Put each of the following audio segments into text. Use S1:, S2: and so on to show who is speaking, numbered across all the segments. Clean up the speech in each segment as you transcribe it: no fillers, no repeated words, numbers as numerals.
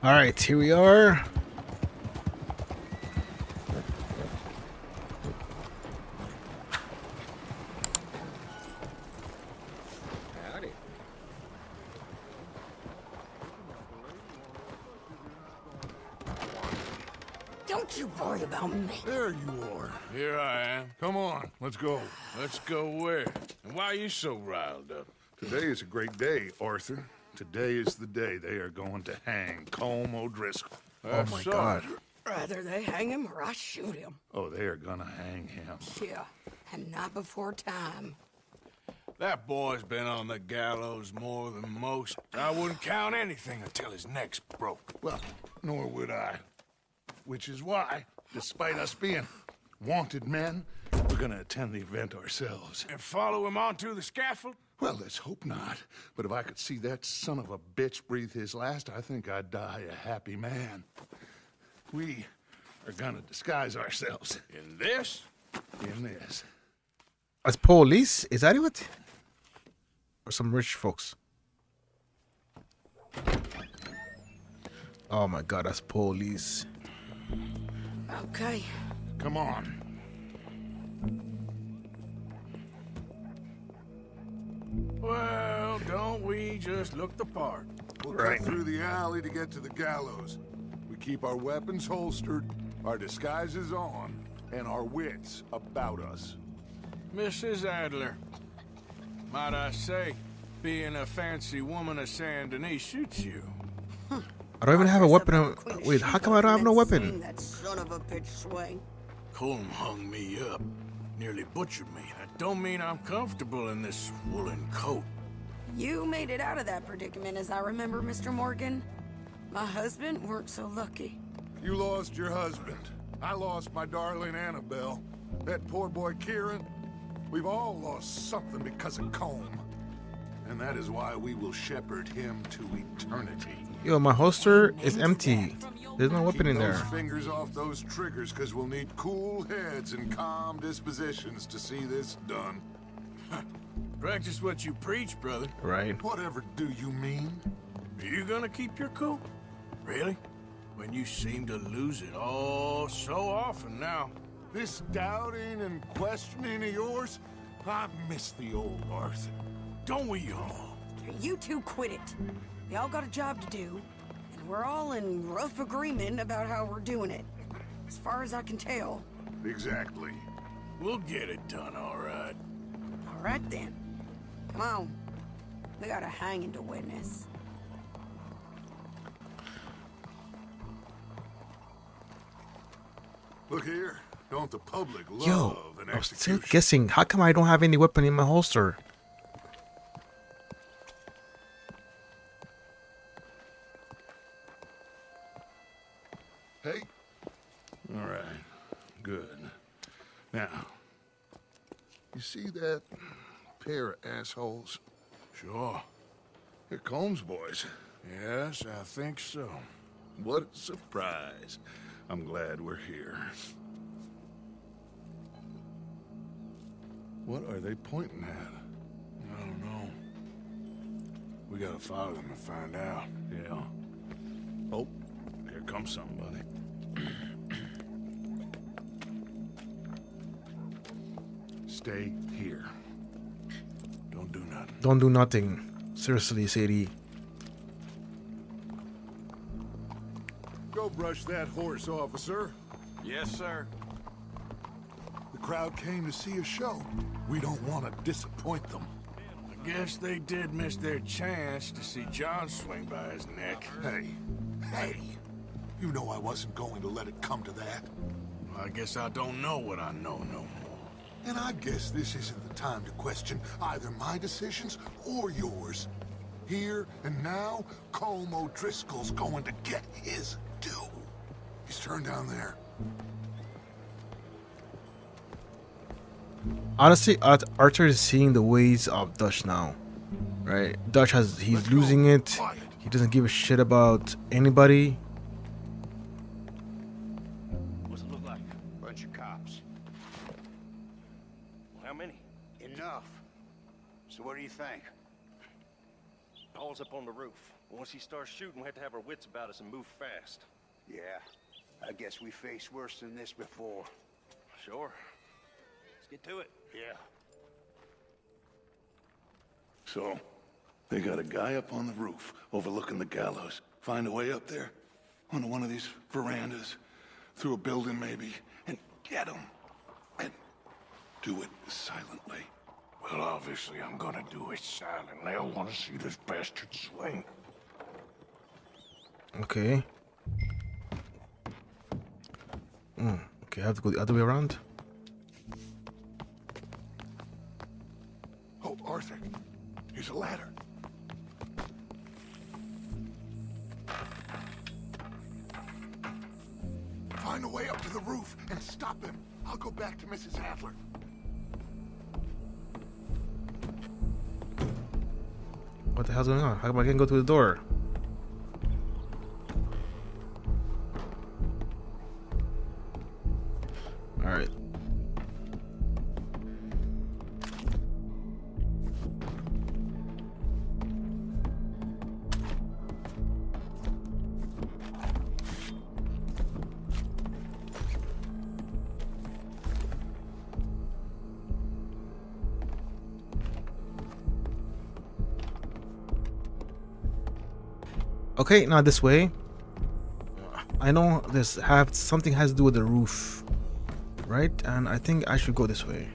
S1: All right, here we are.
S2: Howdy.
S3: Don't you worry about me.
S4: There you are.
S5: Here I am.
S4: Come on, let's go.
S5: Let's go where? And why are you so riled up?
S4: Today is a great day, Arthur. Today is the day they are going to hang Colm O'Driscoll.
S1: Oh my God.
S3: Rather they hang him or I shoot him.
S4: Oh, they are gonna hang him.
S3: Yeah, and not before time.
S5: That boy's been on the gallows more than most. I wouldn't count anything until his neck's broke.
S4: Well, nor would I. Which is why, despite us being wanted men, we're gonna attend the event ourselves.
S5: And follow him onto the scaffold?
S4: Well, let's hope not. But if I could see that son of a bitch breathe his last, I think I'd die a happy man. We are gonna disguise ourselves
S5: In this?
S4: in this.
S1: As police? Is that it? Or some rich folks? Oh my God, that's police.
S3: Okay.
S4: Come on.
S5: Well, don't we just look the part?
S4: We'll
S1: Right.
S4: cut through the alley to get to the gallows. We keep our weapons holstered, our disguises on, and our wits about us.
S5: Mrs. Adler, might I say, being a fancy woman of Saint Denis shoots you.
S1: I don't even have a weapon. Wait, how come I don't have no weapon?
S3: That son of a bitch swing.
S5: Colm hung me up, nearly butchered me. That don't mean I'm comfortable in this woolen coat.
S3: You made it out of that predicament, as I remember, Mr. Morgan. My husband weren't so lucky.
S4: You lost your husband. I lost my darling Annabelle. That poor boy Kieran. We've all lost something because of Colm. And that is why we will shepherd him to eternity.
S1: Yo, my holster is empty. There's no weapon in
S4: Keep
S1: there.
S4: those fingers off those triggers, because we'll need cool heads and calm dispositions to see this done.
S5: Practice what you preach, brother.
S1: Right.
S4: Whatever do you mean?
S5: Are you gonna keep your cool? Really? When you seem to lose it all so often now.
S4: This doubting and questioning of yours, I miss the old Arthur.
S5: Don't we all?
S3: You two quit it. We all got a job to do, and we're all in rough agreement about how we're doing it. As far as I can tell.
S4: Exactly.
S5: We'll get it done, all right.
S3: All right then. Come on. We got a hanging to witness.
S4: Look here. Don't the public love
S1: Yo,
S4: an
S1: I'm still
S4: execution?
S1: guessing. How come I don't have any weapon in my holster?
S4: Hey. All right. Good. Now, you see that pair of assholes?
S5: Sure.
S4: They're Colm's boys.
S5: Yes, I think so.
S4: What a surprise. I'm glad we're here. What are they pointing at?
S5: I don't know. We gotta follow them and find out.
S4: Yeah. Oh, here comes somebody. Stay here.
S5: Don't do nothing.
S1: Don't do nothing. Seriously, Sadie.
S4: Go brush that horse, officer.
S5: Yes, sir.
S4: The crowd came to see a show. We don't want to disappoint them.
S5: I guess they did miss their chance to see John swing by his neck.
S4: Hey. You know I wasn't going to let it come to that.
S5: Well, I guess I don't know what I know no more.
S4: And I guess this isn't the time to question either my decisions or yours. Here and now, Colm O'Driscoll's going to get his due. He's turned down there.
S1: Honestly, Arthur is seeing the ways of Dutch now. Right? He's losing it. He doesn't give a shit about anybody.
S2: What's it look like? Bunch of cops. How many? Enough. So what do you think? Paul's up on the roof.
S6: Once he starts shooting, we have to have our wits about us and move fast.
S2: Yeah, I guess we faced worse than this before.
S6: Sure. Let's get to it.
S2: Yeah.
S4: So, they got a guy up on the roof overlooking the gallows. Find a way up there, onto one of these verandas, through a building maybe, and get him. And do it silently.
S5: Well, obviously I'm gonna do it silently. I want to see this bastard swing.
S1: Okay. Okay, I have to go the other way around.
S4: Oh, Arthur, here's a ladder. Find a way up to the roof and stop him. I'll go back to Mrs. Adler.
S1: What the hell's going on? How come I can't go through the door? Alright. Okay, now this way. I know this something has to do with the roof, right? And I think I should go this way.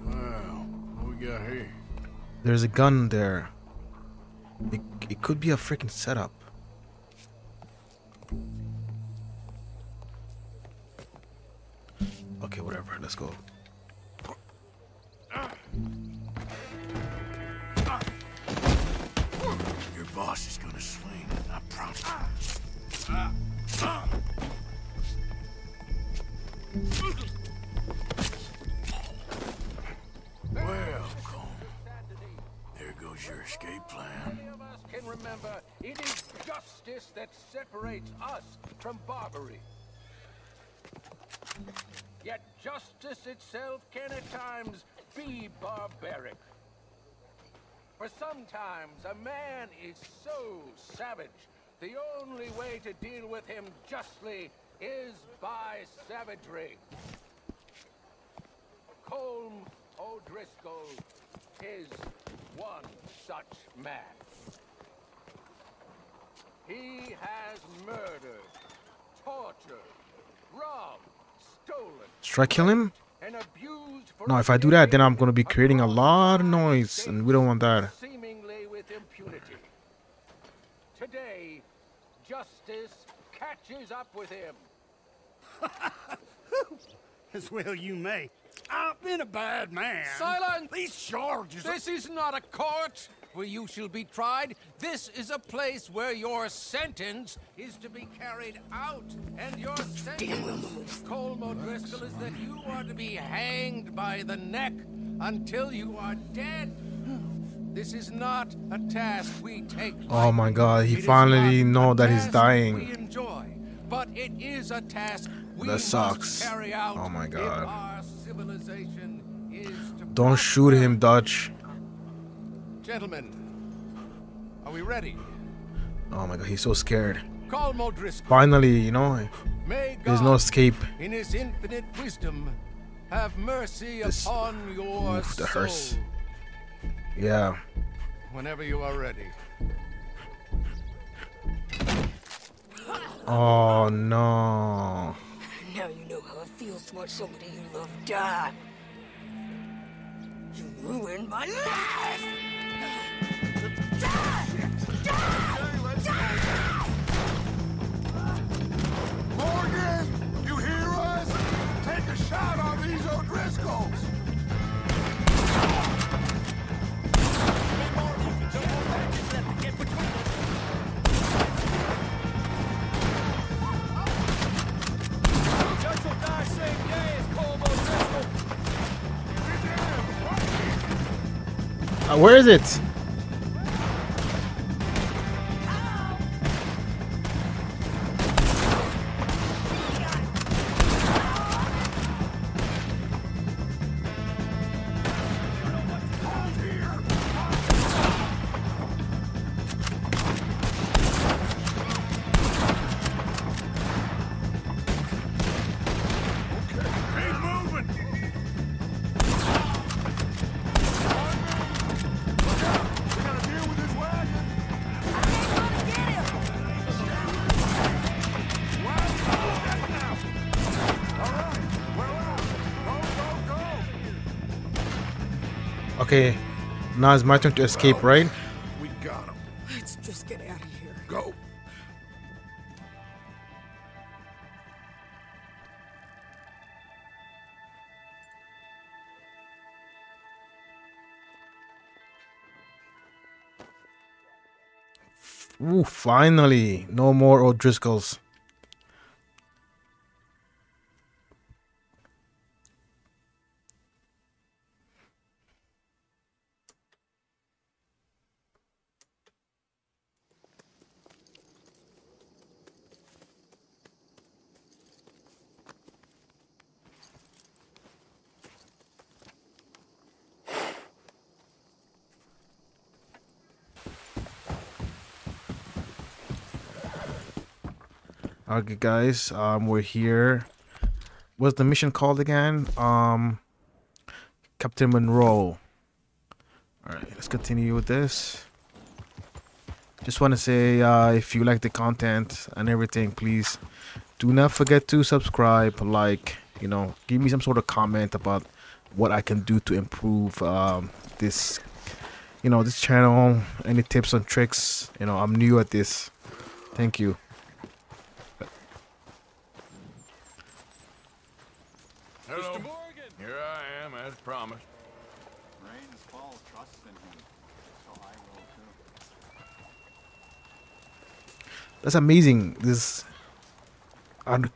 S5: Well, what we got here?
S1: There's a gun there. It could be a freaking setup. Okay, whatever. Let's go.
S5: Your boss is gonna swing, I promise. Well, Colm, there goes your escape plan.
S7: Many of us can remember it is justice that separates us from barbary. Yet justice itself can at times be barbaric. For sometimes a man is so savage, the only way to deal with him justly is by savagery. Colm O'Driscoll is one such man. He has murdered, tortured, robbed, stolen,
S1: Should I kill him?
S7: and abused for
S1: No, if I do that, then I'm gonna be creating a lot of noise, and we don't want that.
S7: seemingly with impunity. Today, justice catches up with him.
S8: As well you may. I've been a bad man.
S7: Silence!
S8: These charges.
S7: This is not a court where you shall be tried. This is a place where your sentence is to be carried out. And your sentence, Colm O'Driscoll, is that you are to be hanged by the neck until you are dead. This is not a task we take lightly.
S1: Oh my God, he
S7: It is
S1: finally
S7: not
S1: know
S7: a
S1: that he's
S7: task
S1: dying.
S7: we enjoy, but it is a task we
S1: That sucks.
S7: must carry out.
S1: Oh my
S7: if
S1: God.
S7: our civilization is to
S1: Don't shoot him, Dutch.
S7: Gentlemen, are we ready?
S1: Oh my God, he's so scared.
S7: Colm O'Driscoll.
S1: Finally, you know,
S7: May
S1: there's
S7: God,
S1: no escape.
S7: in his infinite wisdom, have mercy
S1: This-
S7: upon your
S1: Oof, that
S7: soul.
S1: hurts. Yeah.
S7: Whenever you are ready.
S1: Oh no.
S3: Now you know how it feels to watch somebody you love die. You ruined my life!
S4: Morgan, you hear us? Take a shot on these O'Driscolls.
S7: Judge will die same day as Colm O'Driscoll.
S1: Where is it? Okay, now it's my turn to escape, right?
S4: We got him.
S3: Let's just get out of here.
S4: Go.
S1: Ooh, finally, no more O'Driscolls. Okay, guys, we're here. What's the mission called again? Captain Monroe. All right, let's continue with this. Just want to say, if you like the content and everything, please do not forget to subscribe, like, you know, give me some sort of comment about what I can do to improve this, you know, this channel. Any tips and tricks? You know, I'm new at this. Thank you.
S5: Hello. Here I am, as promised.
S9: Rains fall, trust in him. So I will too.
S1: That's amazing. This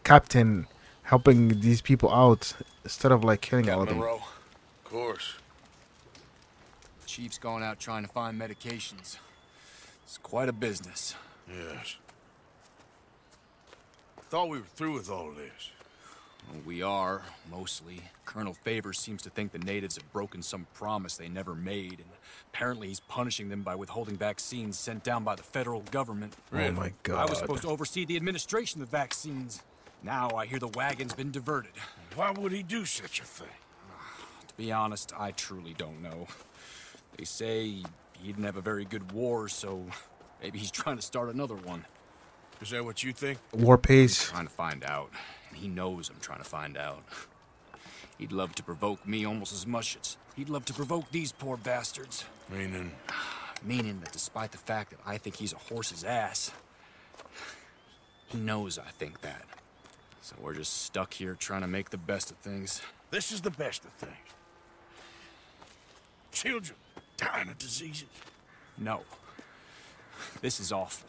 S1: captain helping these people out instead of like killing all of them.
S5: Monroe. Of course.
S9: Chief's going out trying to find medications. It's quite a business.
S5: Yes. Thought we were through with all of this.
S9: Well, we are, mostly. Colonel Favors seems to think the natives have broken some promise they never made, and apparently he's punishing them by withholding vaccines sent down by the federal government.
S1: Oh my God.
S9: I was supposed to oversee the administration of the vaccines. Now I hear the wagon's been diverted.
S5: Why would he do such a thing?
S9: To be honest, I truly don't know. They say he didn't have a very good war, so maybe he's trying to start another one.
S5: Is that what you think?
S1: War
S9: I'm
S1: pace.
S9: trying to find out, and he knows I'm trying to find out. He'd love to provoke me almost as much as he'd love to provoke these poor bastards.
S5: Meaning?
S9: Meaning that despite the fact that I think he's a horse's ass, he knows I think that. So we're just stuck here trying to make the best of things.
S5: This is the best of things. Children dying of diseases.
S9: No. This is awful.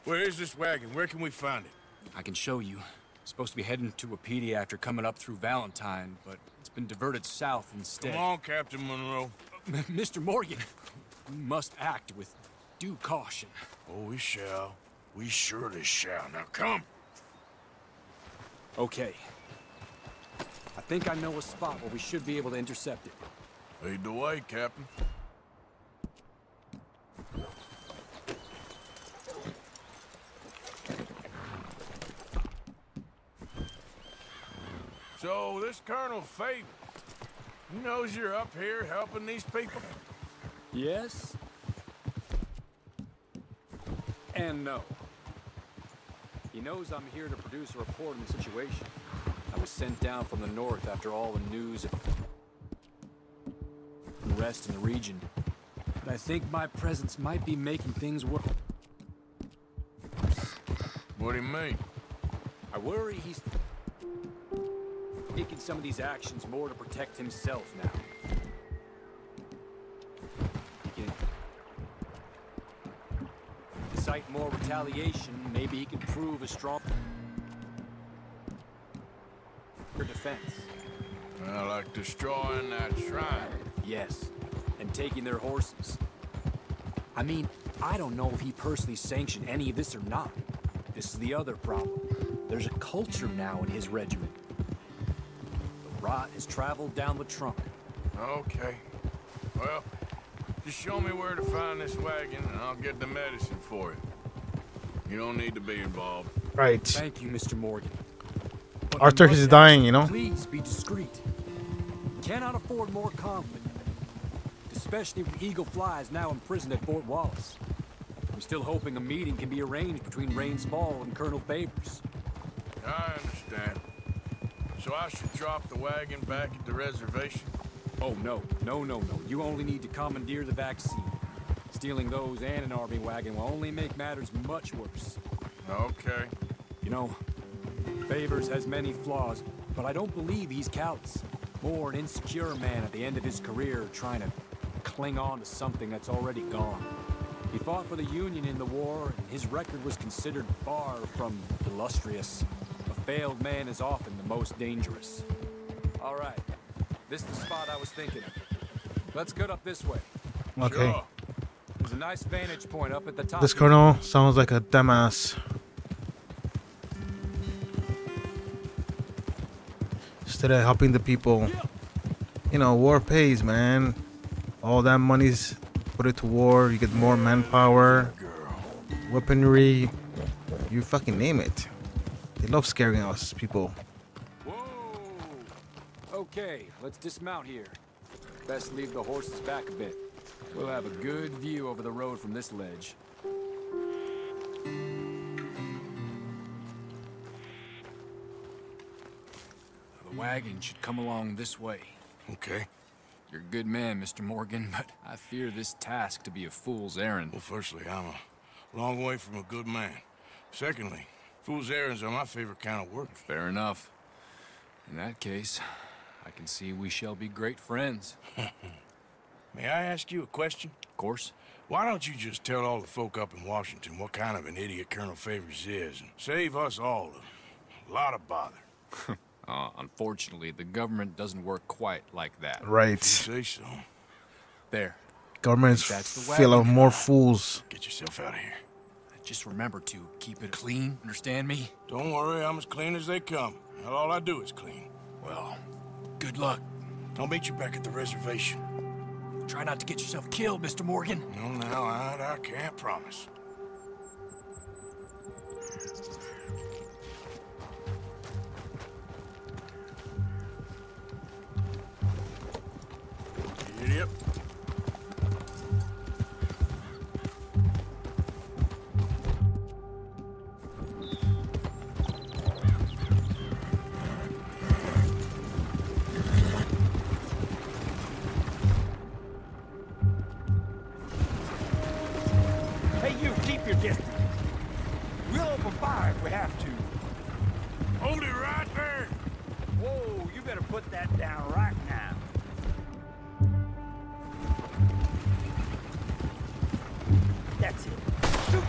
S5: Where is this wagon? Where can we find it?
S9: I can show you. Supposed to be heading to Wapiti after coming up through Valentine, but it's been diverted south instead.
S5: Come on, Captain Monroe.
S9: Mr. Morgan, we must act with due caution.
S5: Oh, we shall. We surely shall. Now come.
S9: Okay. I think I know a spot where we should be able to intercept it.
S5: Lead the way, Captain. So, this Colonel Favor, he knows you're up here helping these people?
S9: Yes. And no. He knows I'm here to produce a report on the situation. I was sent down from the north after all the news of unrest in the region. But I think my presence might be making things worse.
S5: What do you mean?
S9: I worry he's taking some of these actions more to protect himself now. He can incite more retaliation. Maybe he can prove a strong defense.
S5: Well, like destroying that shrine.
S9: Yes, and taking their horses. I mean, I don't know if he personally sanctioned any of this or not. This is the other problem. There's a culture now in his regiment. The rot has traveled down the trunk.
S5: Okay. Well, just show me where to find this wagon and I'll get the medicine for it. You don't need to be involved.
S1: Right.
S9: Thank you, Mr. Morgan. But
S1: Arthur
S9: we
S1: is
S9: must
S1: dying, you know?
S9: Please be discreet. Cannot afford more conflict. Especially with Eagle Flies now imprisoned at Fort Wallace. I'm still hoping a meeting can be arranged between Rains Fall and Colonel Favors.
S5: I understand. So I should drop the wagon back at the reservation?
S9: Oh, no. No. You only need to commandeer the vaccine. Stealing those and an army wagon will only make matters much worse.
S5: Okay.
S9: You know, Favors has many flaws, but I don't believe he's callous. More an insecure man at the end of his career trying to cling on to something that's already gone. He fought for the Union in the war, and his record was considered far from illustrious. A failed man is often the most dangerous. All right, this is the spot I was thinking of. Let's cut up this way.
S1: Okay.
S5: Sure.
S9: There's a nice vantage point up at the top.
S1: This colonel sounds like a dumbass. Instead of helping the people, you know, war pays, man. All that money's put it to war. You get more manpower, weaponry. You fucking name it. They love scaring us, people.
S9: Whoa! Okay, let's dismount here. Best leave the horses back a bit. We'll have a good view over the road from this ledge. The wagon should come along this way.
S5: Okay.
S9: You're a good man, Mr. Morgan, but I fear this task to be a fool's errand.
S5: Well, firstly, I'm a long way from a good man. Secondly, fool's errands are my favorite kind of work.
S9: Fair enough. In that case, I can see we shall be great friends.
S5: May I ask you a question?
S9: Of course.
S5: Why don't you just tell all the folk up in Washington what kind of an idiot Colonel Favors is and save us all a lot of bother?
S9: Unfortunately, the government doesn't work quite like that.
S1: Right.
S5: You say so.
S9: There.
S1: Government's
S9: That's the
S1: full of
S9: wagon.
S1: more fools.
S5: Get yourself out of here.
S9: Just remember to keep it clean, understand me?
S5: Don't worry, I'm as clean as they come. Not all I do is clean.
S9: Well, good luck.
S5: I'll meet you back at the reservation.
S9: Try not to get yourself killed, Mr. Morgan.
S5: No, now, I can't promise. Yep.
S8: Hey, you, keep your distance. We'll open fire if we have to.
S5: Hold it right there.
S8: Whoa, you better put that down right now. That's it. Shoot!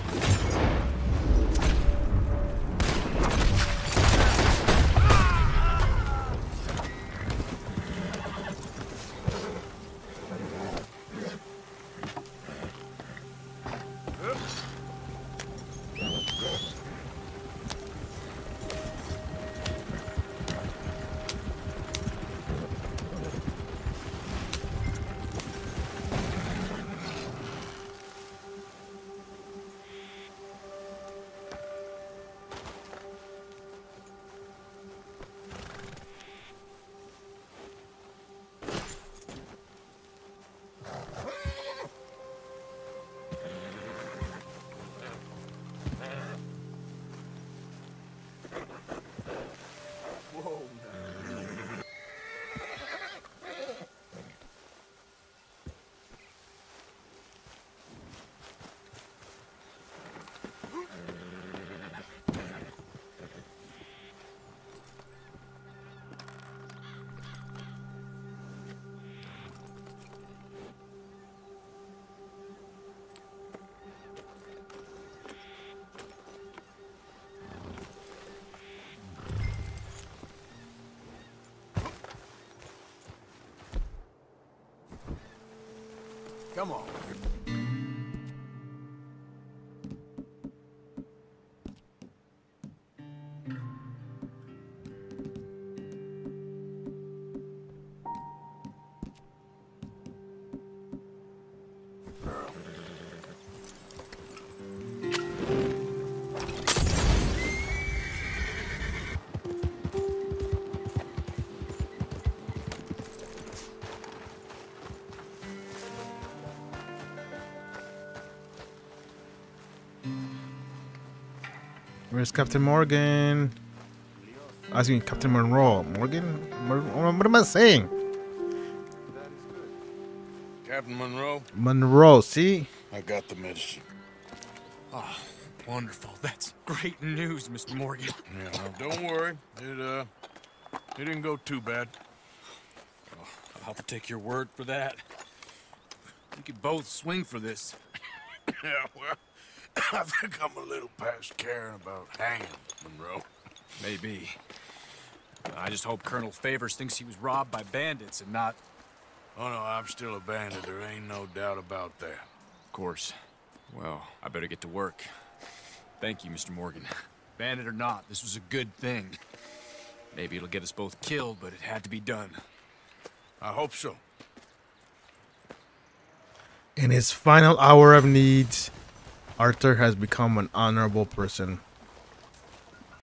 S5: Come on.
S1: Where's Captain Morgan? I was mean Captain Monroe. Morgan? What am I saying?
S5: Captain Monroe?
S1: Monroe, see?
S5: I got the medicine.
S9: Oh, wonderful. That's great news, Mr. Morgan.
S5: Yeah, no, don't worry. It didn't go too bad.
S9: Oh, I'll take your word for that. We could both swing for this.
S5: Yeah, well, I think I'm a little past caring about hanging, Monroe.
S9: Maybe. I just hope Colonel Favors thinks he was robbed by bandits and not...
S5: Oh, no, I'm still a bandit. There ain't no doubt about that.
S9: Of course. Well, I better get to work. Thank you, Mr. Morgan. Bandit or not, this was a good thing. Maybe it'll get us both killed, but it had to be done.
S5: I hope so.
S1: In his final hour of need, Arthur has become an honorable person.